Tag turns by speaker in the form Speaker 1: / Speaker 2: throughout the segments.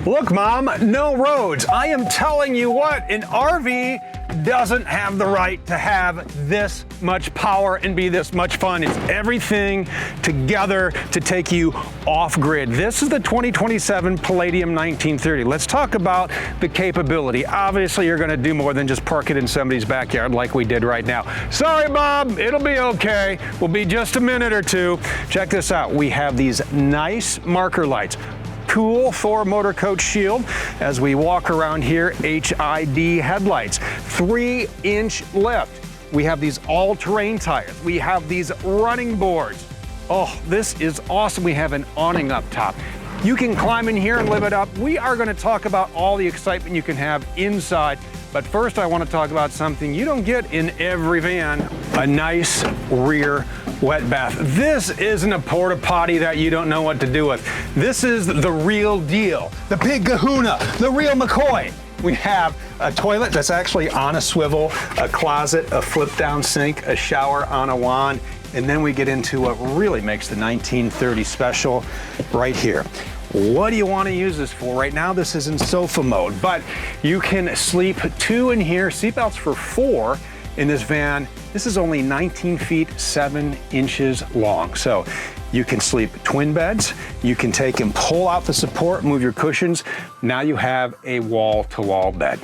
Speaker 1: Look, Mom, no roads. I am telling you what, an RV doesn't have the right to have this much power and be this much fun. It's everything together to take you off grid. This is the 2027 Palladium 1930. Let's talk about the capability. Obviously, you're gonna do more than just park it in somebody's backyard like we did right now. Sorry, Bob, it'll be okay. We'll be just a minute or two. Check this out. We have these nice marker lights. Cool Thor Motor Coach shield. As we walk around here, HID headlights, 3-inch lift. We have these all-terrain tires. We have these running boards. Oh, this is awesome. We have an awning up top. You can climb in here and live it up. We are going to talk about all the excitement you can have inside. But first, I want to talk about something you don't get in every van, a nice rear wet bath. This isn't a porta potty that you don't know what to do with. This is the real deal, the big kahuna, the real McCoy. We have a toilet that's actually on a swivel, a closet, a flip down sink, a shower on a wand, and then we get into what really makes the 1930 special right here. What do you want to use this for? Right now, this is in sofa mode, but you can sleep 2 in here, seatbelts for 4 in this van. This is only 19 feet, 7 inches long. So you can sleep twin beds. You can take and pull out the support, move your cushions. Now you have a wall-to-wall bed.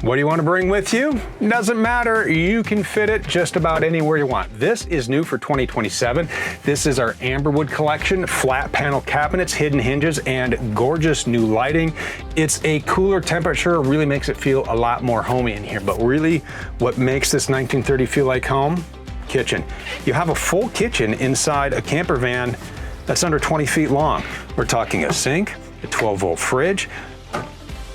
Speaker 1: What do you want to bring with you? Doesn't matter, you can fit it just about anywhere you want. This is new for 2027. This is our Amberwood collection, flat panel cabinets, hidden hinges, and gorgeous new lighting. It's a cooler temperature, really makes it feel a lot more homey in here. But really, what makes this 1930 feel like home? Kitchen. You have a full kitchen inside a camper van that's under 20 feet long. We're talking a sink, a 12-volt fridge,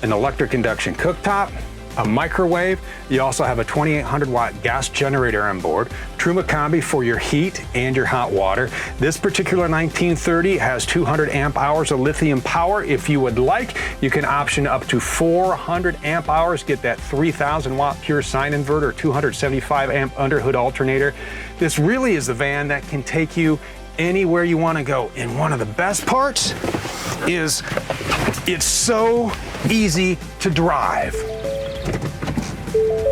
Speaker 1: an electric induction cooktop, a microwave. You also have a 2800 watt gas generator on board, Truma Combi for your heat and your hot water. This particular 1930 has 200 amp hours of lithium power. If you would like, you can option up to 400 amp hours, get that 3000 watt pure sine inverter, 275 amp underhood alternator. This really is the van that can take you anywhere you want to go. And one of the best parts is it's so easy to drive.